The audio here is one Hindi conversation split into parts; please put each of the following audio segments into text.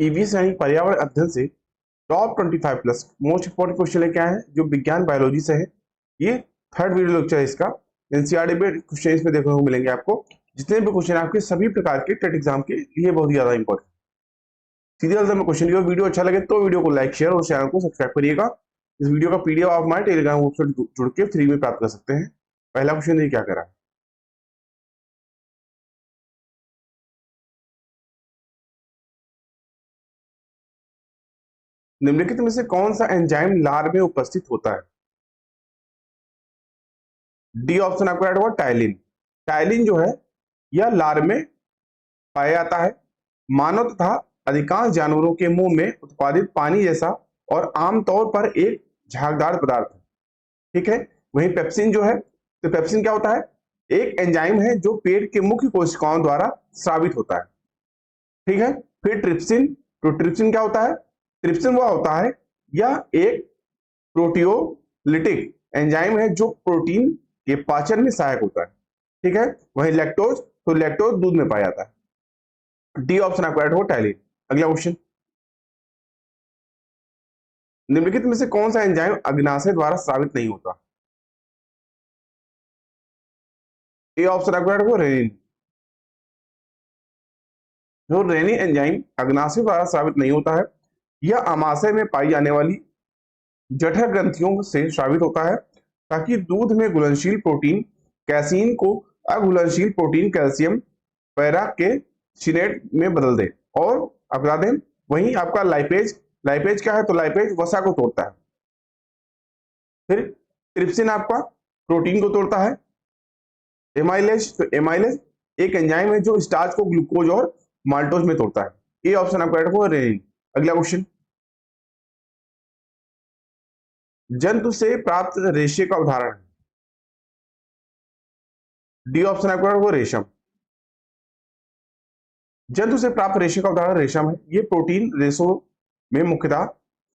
ईवीएस यानी पर्यावरण अध्ययन से top 25 plus most important question लेके आए हैं जो विज्ञान बायोलॉजी से है। ये थर्ड वीडियो लेक्चर है इसका। एनसीईआरटी में क्वेश्चन इसमें देखने को मिलेंगे आपको। जितने भी क्वेश्चन आपके सभी प्रकार के टेट एग्जाम के लिए बहुत ही ज्यादा इंपॉर्टेंट। सीधे चलते हैं क्वेश्चन की। वीडियो अच्छा लगे तो वीडियो को लाइक शेयर और चैनल को सब्सक्राइब करिएगा। इस वीडियो का पीडीएफ आप हमारे टेलीग्राम ग्रुप से जुड़ के फ्री में प्राप्त कर सकते हैं। पहला क्वेश्चन देखिए क्या करा है। निम्नलिखित में से कौन सा एंजाइम लार में उपस्थित होता है? डी ऑप्शन आपको राइट होगा टाइलिन। टाइलिन जो है यह लार में पाया जाता है। मानव तथा अधिकांश जानवरों के मुंह में उत्पादित पानी जैसा और आमतौर पर एक झागदार पदार्थ है। ठीक है। वहीं पेप्सिन जो है, तो पेप्सिन क्या होता है? एक एंजाइम है जो पेट के मुख्य कोशिकाओं द्वारा स्रावित होता है। ठीक है। फिर ट्रिप्सिन, तो ट्रिप्सिन क्या होता है? ट्रिप्सिन वह होता है यह एक प्रोटियोलिटिक एंजाइम है जो प्रोटीन के पाचन में सहायक होता है। ठीक है। वहीं लैक्टोज, तो लैक्टोज दूध में पाया जाता है। डी ऑप्शन आपका राइट हो टाइलिन। अगला क्वेश्चन, निम्नलिखित में से कौन सा एंजाइम अग्नाशय द्वारा स्रावित नहीं होता? ए ऑप्शन आपका राइट हो रेनिन। जो रेनिन एंजाइम अग्नाशय द्वारा स्रावित नहीं होता है, यह आमाशय में पाई जाने वाली जठर ग्रंथियों से स्रावित होता है ताकि दूध में घुलनशील प्रोटीन कैसीन को अघुलनशील प्रोटीन कैल्शियम पैरा के सिनेट में बदल दे। और आप बता दें, वहीं आपका लाइपेज, लाइपेज क्या है? तो लाइपेज वसा को तोड़ता है। फिर ट्रिप्सिन आपका प्रोटीन को तोड़ता है। एमाइलेज, तो एमाइलेज एक एंजाइम है जो स्टार्च को ग्लूकोज और माल्टोज में तोड़ता है। ये ऑप्शन आपका राइट होगा रेनिन। अगला क्वेश्चन, जंतु से प्राप्त रेशे का उदाहरण है। डी ऑप्शन आपका राइट होगा रेशम। जंतु से प्राप्त रेशे का उदाहरण रेशम है। ये प्रोटीन रेशों में मुख्यतः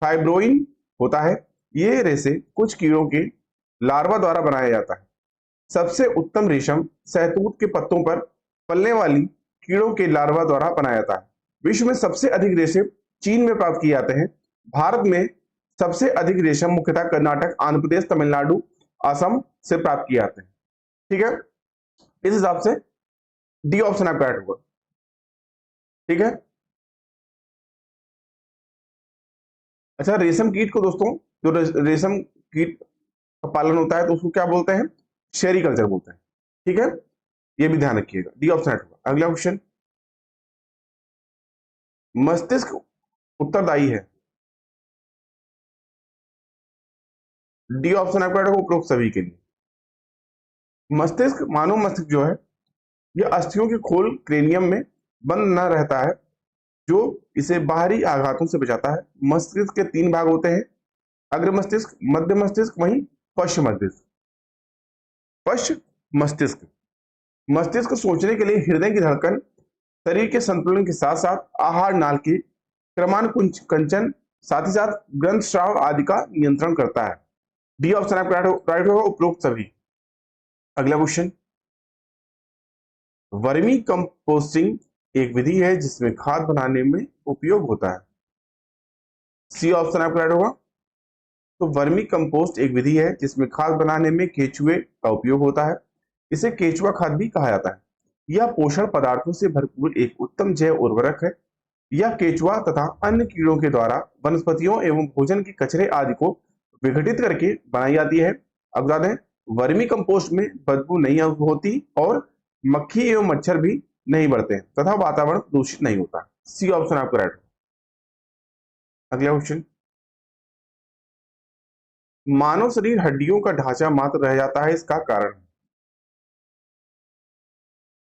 फाइब्रोइन होता है। ये रेशे कुछ कीड़ों के लार्वा द्वारा बनाया जाता है। सबसे उत्तम रेशम सहतूत के पत्तों पर पलने वाली कीड़ों के लार्वा द्वारा बनाया जाता है। विश्व में सबसे अधिक रेशे चीन में प्राप्त किए जाते हैं। भारत में सबसे अधिक रेशम मुख्यतः कर्नाटक, आंध्र प्रदेश, तमिलनाडु, असम से प्राप्त किए जाते हैं। ठीक है। इस हिसाब से डी ऑप्शन आपका राइट होगा। ठीक है। अच्छा, रेशम कीट को दोस्तों, जो रेशम कीट का पालन होता है तो उसको क्या बोलते हैं? सेरीकल्चर बोलते हैं। ठीक है। ये भी ध्यान रखिएगा। डी ऑप्शन राइट होगा। अगला क्वेश्चन, मस्तिष्क उत्तरदायी है। डी ऑप्शन आपका राइट होगा उपरोक्त सभी के लिए। मस्तिष्क, मानव मस्तिष्क जो है यह अस्थियों के खोल क्रेनियम में बंद न रहता है जो इसे बाहरी आघातों से बचाता है। मस्तिष्क के 3 भाग होते हैं, अग्र मस्तिष्क, मध्य मस्तिष्क, वहीं पश्च मस्तिष्क। पश्च मस्तिष्क, मस्तिष्क सोचने के लिए हृदय की धड़कन, शरीर के संतुलन के साथ साथ आहार नाल के क्रमानुकुंचन, साथ ही साथ ग्रंथ स्राव आदि का नियंत्रण करता है। डी ऑप्शन आपका राइट होगा उपरोक्त सभी। अगला क्वेश्चन, वर्मी कंपोस्टिंग एक विधि है जिसमें खाद बनाने में उपयोग होता है। सी ऑप्शन आपका राइट होगा। तो वर्मी कंपोस्ट एक विधि है जिसमें खाद बनाने में केचुए का उपयोग होता है। इसे केचुआ खाद भी कहा जाता है। यह पोषण पदार्थों से भरपूर एक उत्तम जैव उर्वरक है। यह केचुआ तथा अन्य कीड़ों के द्वारा वनस्पतियों एवं भोजन के कचरे आदि को विघटित करके बनाई जाती है। अब बता दें, वर्मी कंपोस्ट में बदबू नहीं होती और मक्खी एवं मच्छर भी नहीं बढ़ते तथा वातावरण दूषित नहीं होता। सी ऑप्शन आपका राइट। अगला क्वेश्चन, मानव शरीर हड्डियों का ढांचा मात्र रह जाता है, इसका कारण?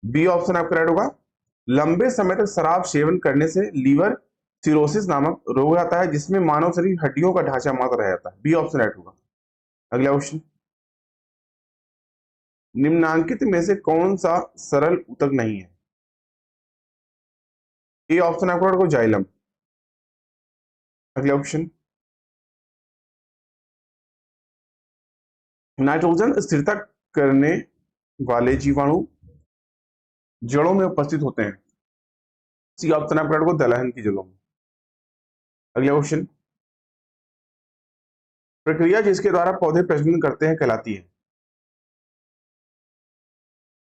बी ऑप्शन आपका राइट होगा। लंबे समय तक शराब सेवन करने से लीवर सिरोसिस नामक रोग हो जाता है जिसमें मानव शरीर हड्डियों का ढांचा मात्र रह जाता है। बी ऑप्शन राइट होगा। अगला क्वेश्चन, निम्नांकित में से कौन सा सरल ऊतक नहीं है? ए ऑप्शन आपका राइट होगा जाइलम। अगला क्वेश्चन, नाइट्रोजन स्थिरता करने वाले जीवाणु जड़ों में उपस्थित होते हैं। सी ऑप्शन आपका राइट होगा दलहन की जड़ों में। अगला क्वेश्चन, प्रक्रिया जिसके द्वारा पौधे प्रजनन करते हैं कहलाती है?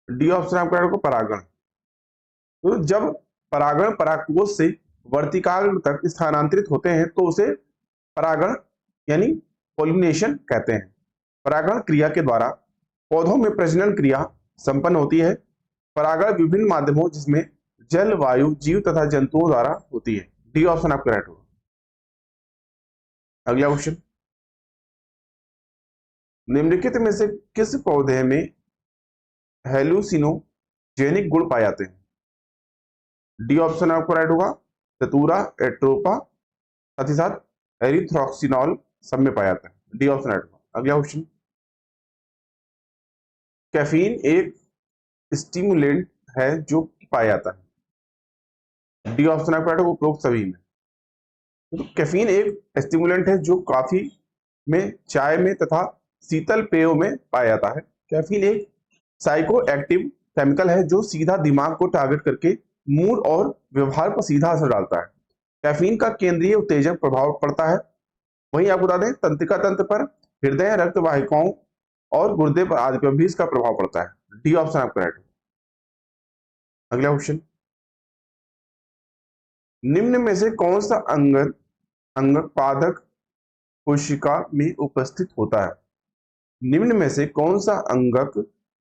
डी ऑप्शन आपका रहेगा परागण। तो जब परागण परागकोश से वर्तिकाग्र तक स्थानांतरित होते हैं तो उसे परागण यानी पोलिनेशन कहते हैं। परागण क्रिया के द्वारा पौधों में प्रजनन क्रिया संपन्न होती है। परागण विभिन्न माध्यमों जिसमें जल, वायु, जीव तथा जंतुओं द्वारा होती है। डी ऑप्शन आपका राइट होगा। अगला क्वेश्चन, निम्नलिखित में से किस पौधे में हेलुसिनोजेनिक गुण पाए जाते हैं? डी ऑप्शन आपको राइट होगा। धतूरा, एट्रोपा, साथ ही साथ एरिथ्रोक्सिनॉल सब में पाया जाता है। डी ऑप्शन राइट होगा। अगला क्वेश्चन, कैफीन एक स्टिमुलेंट है जो पाया जाता है? डी ऑप्शन आपको राइट होगा उपरोक्त सभी में। तो कैफीन एक स्टिमुलेंट है जो कॉफी में, चाय में तथा शीतल पेयों में पाया जाता है। कैफीन एक साइको एक्टिव केमिकल है जो सीधा दिमाग को टारगेट करके मूड और व्यवहार पर सीधा असर डालता है। कैफीन का केंद्रीय उत्तेजक प्रभाव पड़ता है। वहीं आपको बता दें तंत्रिका तंत्र पर, हृदय, रक्त वाहिकाओं और गुर्दे पर आदि पर भी इसका प्रभाव पड़ता है। डी ऑप्शन आपका राइट है। अगला क्वेश्चन, निम्न में से कौन सा अंगक पादक कोशिका में उपस्थित होता है? निम्न में से कौन सा अंगक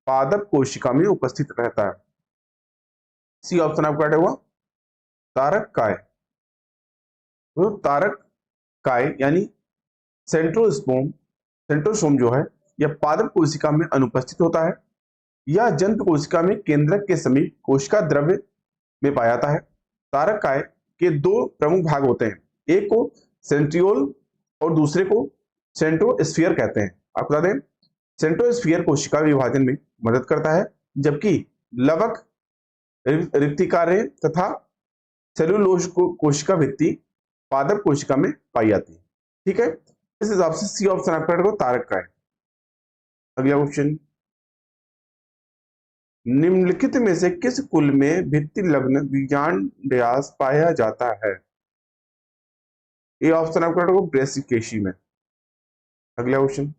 पादप कोशिका में उपस्थित रहता है? सी ऑप्शन आपका राइट होगा तारक काय। तो तारक काय यानी सेंट्रोसोम जो है यह पादप कोशिका में अनुपस्थित होता है। यह जंतु कोशिका में केंद्रक के समीप कोशिका द्रव्य में पाया जाता है। तारक काय के दो प्रमुख भाग होते हैं, एक को सेंट्रियोल और दूसरे को सेंट्रोस्फीयर कहते हैं। आपको बता दें सेंट्रोस्फीयर कोशिका विभाजन में मदद करता है, जबकि लवक, रिक्तिकारें तथा सेलुलोज कोशिका भित्ति पादप कोशिका में पाई जाती है। ठीक है, इस हिसाब से सी ऑप्शन आपका तारक का है। अगला क्वेश्चन, निम्नलिखित में से किस कुल में भित्ति लग्न बीजांड्यास पाया जाता है? ए ऑप्शन आपका ब्रेसिकेशी में। अगला क्वेश्चन,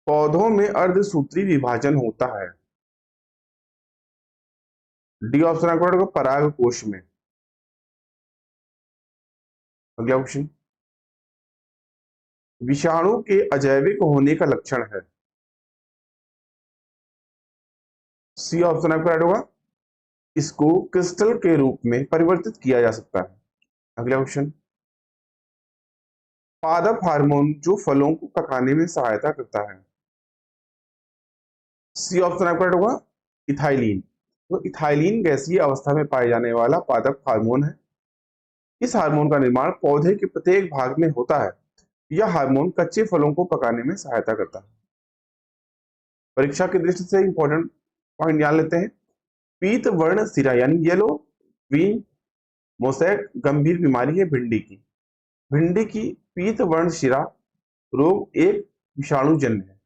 पौधों में अर्धसूत्री विभाजन होता है? डी ऑप्शन आपका पराग कोश में। अगला क्वेश्चन, विषाणु के अजैविक होने का लक्षण है? सी ऑप्शन आपका राइट होगा इसको क्रिस्टल के रूप में परिवर्तित किया जा सकता है। अगला क्वेश्चन, पादप हार्मोन जो फलों को पकाने में सहायता करता है? सी ऑप्शन आपका राइट होगा इथाइलिन। तो इथाइलिन गैसीय अवस्था में पाए जाने वाला पादप हार्मोन है। इस हार्मोन का निर्माण पौधे के प्रत्येक भाग में होता है। यह हार्मोन कच्चे फलों को पकाने में सहायता करता है। परीक्षा की दृष्टि से इंपॉर्टेंट पॉइंट जान लेते हैं। पीत वर्ण सिरा यानी येलो वीन मोसैक गंभीर बीमारी है भिंडी की। भिंडी की पीत वर्ण शिरा रोग एक विषाणु जन्य है।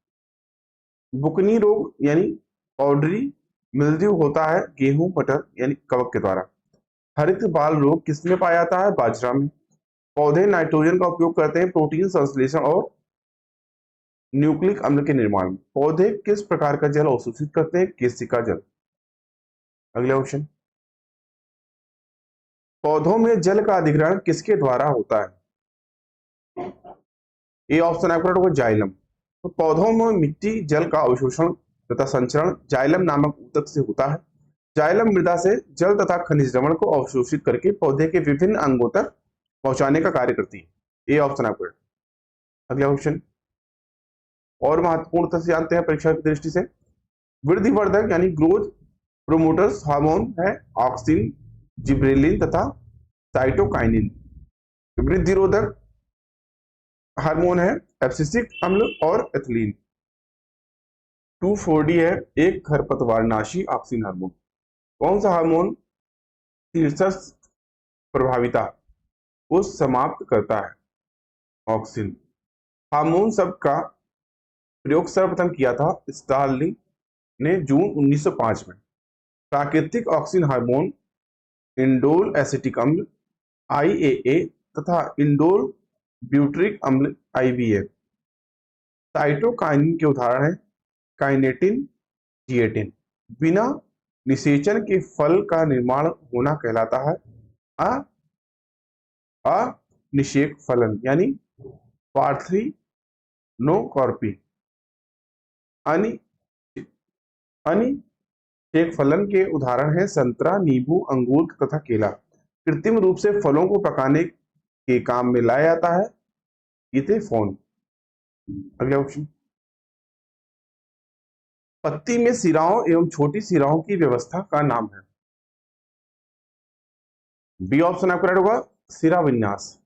बुकनी रोग यानी पाउडरी मिल्ड्यू होता है गेहूं, मटर यानी कवक के द्वारा। हरित बाल रोग किसमें पाया जाता है? बाजरा में। पौधे नाइट्रोजन का उपयोग करते हैं प्रोटीन संश्लेषण और न्यूक्लिक अम्ल के निर्माण में। पौधे किस प्रकार का जल अवशोषित करते हैं? केशिका जल। अगला क्वेश्चन, पौधों में जल का अधिग्रहण किसके द्वारा होता है? ए ऑप्शन आपका जाइलम। तो पौधों में मिट्टी जल का अवशोषण तथा संचरण जाइलम नामक ऊतक से होता है। जाइलम मृदा से जल तथा खनिज लवण को अवशोषित करके पौधे के विभिन्न अंगों तक पहुंचाने का कार्य करती है। ए ऑप्शन आपका। अगला क्वेश्चन और महत्वपूर्ण तथ्य जानते हैं परीक्षा की दृष्टि से। वृद्धिवर्धक यानी ग्रोथ प्रोमोटर्स हार्मोन है ऑक्सिन, जिब्रेलिन तथा साइटोकाइनिन। वृद्धिरोधक हार्मोन है एब्सिसिक अम्ल और एथिलीन। 2,4-D है एक खरपतवारनाशी ऑक्सिन हार्मोन। कौन सा हार्मोन शीर्षस्थ प्रभाविता को समाप्त करता है? ऑक्सिन। हार्मोन शब्द का प्रयोग सर्वप्रथम किया था स्टार्लिंग ने जून 1905 में। प्राकृतिक ऑक्सिन हार्मोन इंडोल एसिटिक अम्ल IAA तथा इंडोल ब्यूटरिक अम्ल IBA। साइटोकाइनिन के उदाहरण है काइनेटिन, जिएटिन। बिना निषेचन के फल का निर्माण होना कहलाता है अनिषेक फलन यानी पार्थेनोकॉर्पी। अनिषेक फलन के उदाहरण है संतरा, नींबू, अंगूर तथा केला। कृत्रिम रूप से फलों को पकाने के काम में लाया जाता है इथेफॉन। अगला ऑप्शन, पत्ती में सिराओं एवं छोटी सिराओं की व्यवस्था का नाम है। बी ऑप्शन आपका राइट होगा, सिरा विन्यास।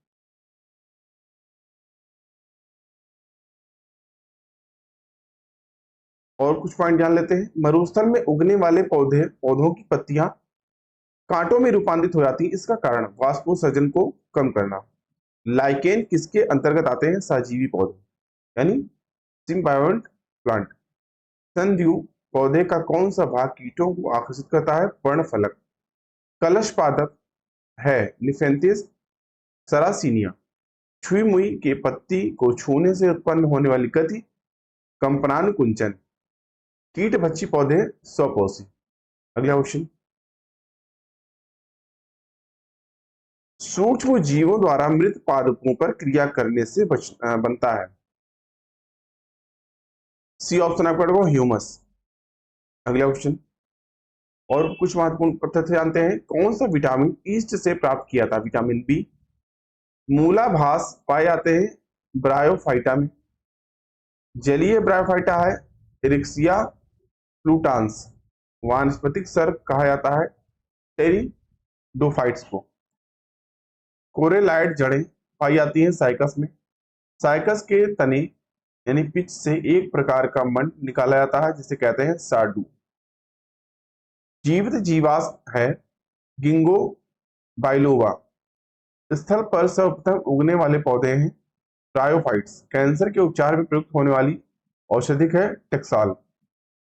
और कुछ पॉइंट जान लेते हैं। मरुस्थल में उगने वाले पौधों की पत्तियां कांटों में रूपांतरित हो जाती है, इसका कारण वाष्पोत्सर्जन को कम करना। लाइकेन किसके अंतर्गत आते हैं? सहजीवी पौधे यानी सिम्बायोट प्लांट। संध्यू पौधे का कौन सा भाग कीटों को आकर्षित करता है? पर्णफलक। कलश पादप है निफेंथिस सरासिनिया। छुई मुई के पत्ती को छूने से उत्पन्न होने वाली गति कंपनानुकुंचन। कीटभक्षी पौधे स्वपोषी। अगला क्वेश्चन, सूक्ष्म जीवों द्वारा मृत पादपों पर क्रिया करने से बनता है। सी ऑप्शन आपका होगा ह्यूमस। अगला क्वेश्चन, और कुछ महत्वपूर्ण तथ्य जानते हैं। कौन सा विटामिन ईस्ट से प्राप्त किया था? Vitamin B. मूलाभास पाए जाते हैं ब्रायोफाइटा में। जलीय ब्रायोफाइटा है एरिक्सिया प्लूटान्स। वानस्पतिक सर्प कहा जाता है टेरिडोफाइट्स को। कोरेलाइट जड़ें पाई जाती हैं साइकस में। साइकस के तने यानी पिच से एक प्रकार का मंड निकाला जाता है जिसे कहते हैं साडू। जीवित जीवाश्म है गिंगो बाइलोवा। स्थल पर सर्वप्रथम उगने वाले पौधे हैं ब्रायोफाइट्स। कैंसर के उपचार में प्रयुक्त होने वाली औषधि है टेक्साल।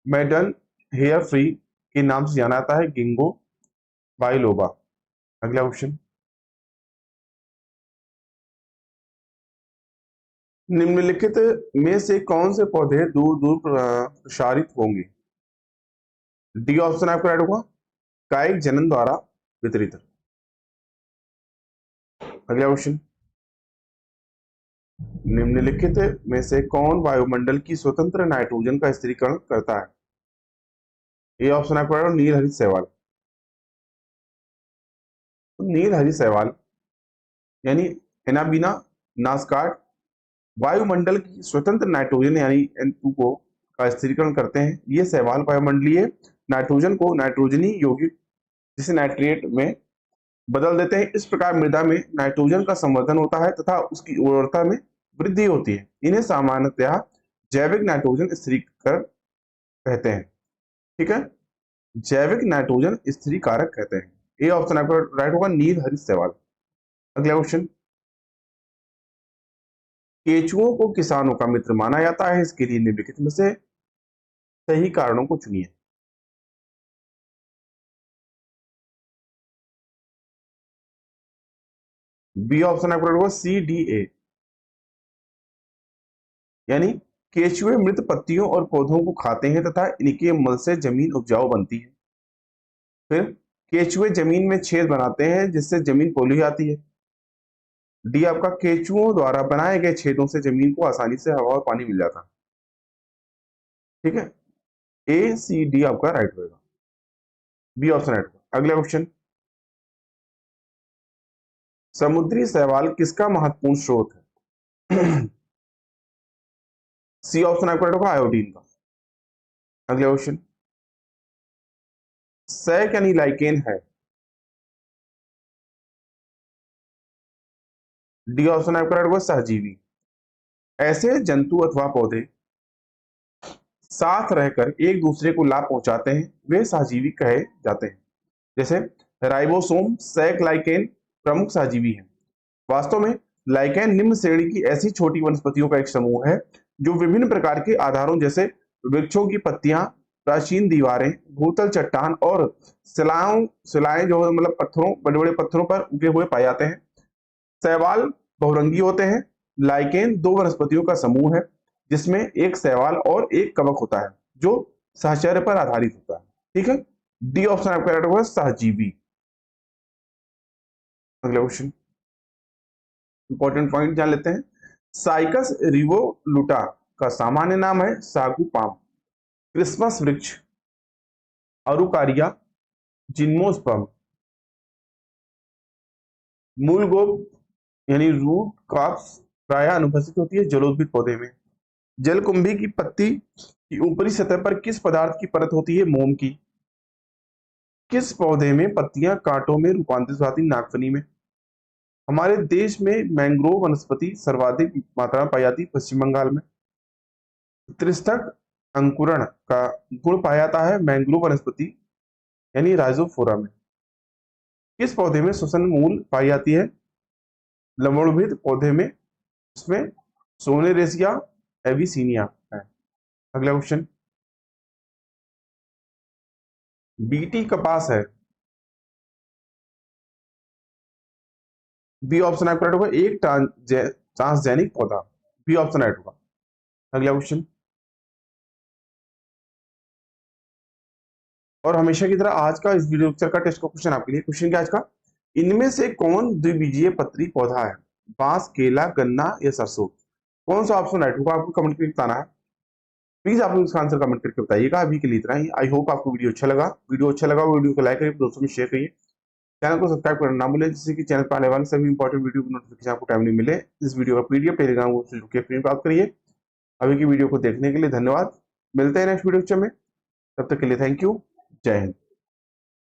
मैडन हेयर फ्री के नाम से जाना जाता है गिंगो बाइलोबा। अगला क्वेश्चन, निम्नलिखित में से कौन से पौधे दूर दूर प्रसारित होंगे? डी ऑप्शन आपका राइट होगा, कायिक जनन द्वारा वितरित। अगला क्वेश्चन, निम्नलिखित में से कौन वायुमंडल की स्वतंत्र नाइट्रोजन का स्थिरीकरण करता है? ये ऑप्शन आपका राइट होगा नील हरित शैवाल। तो नील हरित शैवाल यानी एनाबीना नासकाट वायुमंडल की स्वतंत्र नाइट्रोजन यानी N2 को का स्थिरीकरण करते हैं। ये शैवाल वायुमंडलीय नाइट्रोजन को नाइट्रोजनी यौगिक जिसे नाइट्रेट में बदल देते हैं। इस प्रकार मृदा में नाइट्रोजन का संवर्धन होता है तथा उसकी उर्वरता में वृद्धि होती है। इन्हें सामान्यतः जैविक नाइट्रोजन स्थिरीकर कहते हैं। ठीक है, जैविक नाइट्रोजन स्थिरीकारक कहते हैं। ए ऑप्शन आपका राइट होगा नील हरित शैवाल। अगला क्वेश्चन, केचुओं को किसानों का मित्र माना जाता है, इसके लिए निम्नलिखित में से सही कारणों को चुनिए। बी ऑप्शन आपका होगा CDA यानी केचुए मृत पत्तियों और पौधों को खाते हैं तथा इनके मल से जमीन उपजाऊ बनती है। फिर केचुए जमीन में छेद बनाते हैं जिससे जमीन पोली जाती है। डी आपका केचुओं द्वारा बनाए गए छेदों से जमीन को आसानी से हवा और पानी मिल जाता है। ठीक है, ACD आपका राइट होगा, बी ऑप्शन राइट होगा। अगला क्वेश्चन, समुद्री शैवाल किसका महत्वपूर्ण स्रोत है? सी ऑप्शन आपका राइट होगा आयोडीन का। अगला क्वेश्चन, सैक यानी लाइकेन है। डी ऑप्शन आपका राइट होगा सहजीवी। ऐसे जंतु अथवा पौधे साथ रहकर एक दूसरे को लाभ पहुंचाते हैं वे सहजीवी कहे जाते हैं। जैसे राइबोसोम सैक लाइकेन प्रमुख सहजीवी है। वास्तव में लाइकेन निम्न श्रेणी की ऐसी छोटी वनस्पतियों का एक समूह है जो विभिन्न प्रकार के आधारों जैसे वृक्षों की पत्तियां प्राचीन दीवारें, भूतल, चट्टान और शिलाएं जो मतलब पत्थरों, बड़े बड़े पत्थरों पर उगे हुए पाए जाते हैं। शैवाल बहुरंगी होते हैं। लाइकेन दो वनस्पतियों का समूह है जिसमें एक शैवाल और एक कवक होता है जो सहचर्य पर आधारित होता है। ठीक है, डी ऑप्शन आपका करेक्ट होगा, सहजीवी। अगला क्वेश्चन, इंपॉर्टेंट पॉइंट जान लेते हैं। साइकस रिवोलुटा का सामान्य नाम है सागू पाम, क्रिसमस वृक्ष, अरुकारिया, जिम्नोस्पर्म। मूल गोप यानी रूट क्रॉप्स प्राय अनुपस्थित होती है जलोद्भिद पौधे में। जलकुंभी की पत्ती की ऊपरी सतह पर किस पदार्थ की परत होती है? मोम की। किस पौधे में पत्तियां कांटों में रूपांतरित होती हैं? नागफनी में। हमारे देश में मैंग्रोव वनस्पति सर्वाधिक मात्रा में पाई जाती है पश्चिम बंगाल में। त्रिस्तक अंकुरण का गुण पाया जाता है मैंग्रोव वनस्पति यानी राइजोफोरा में। किस पौधे में श्वसन मूल पाई जाती है? लवणभेद पौधे में, इसमें सोनेरेसिया एविसिनिया है। अगला क्वेश्चन, बीटी कपास है। बी ऑप्शन आपका राइट होगा, एक ट्रांसजेनिक पौधा। बी ऑप्शन राइट होगा। अगला क्वेश्चन, और हमेशा की तरह आज का इस वीडियो लेक्चर का टेस्ट का क्वेश्चन आपके लिए। क्वेश्चन क्या आज का, इनमें से कौन द्विबीजीय पत्री पौधा है? बांस, केला, गन्ना या सरसों। कौन सा ऑप्शन राइट होगा आपको कमेंट करके बताना है। प्लीज आप लोग इसका आंसर कमेंट करके बताइएगा। अभी के लिए इतना ही। आई होप आपको वीडियो अच्छा लगा। वीडियो को लाइक करिए, दोस्तों में शेयर करिए, चैनल को सब्सक्राइब करना ना भूलें जिससे कि चैनल पर आने वाले सभी इंपॉर्टेंट वीडियो की नोटिफिकेशन आपको टाइमली मिले। इस वीडियो का पीडीएफ टेलीग्राम से जुड़ के फ्री प्राप्त करिए। अभी की वीडियो को देखने के लिए धन्यवाद। मिलते हैं नेक्स्ट वीडियो में, तब तक के लिए थैंक यू। जय हिंद।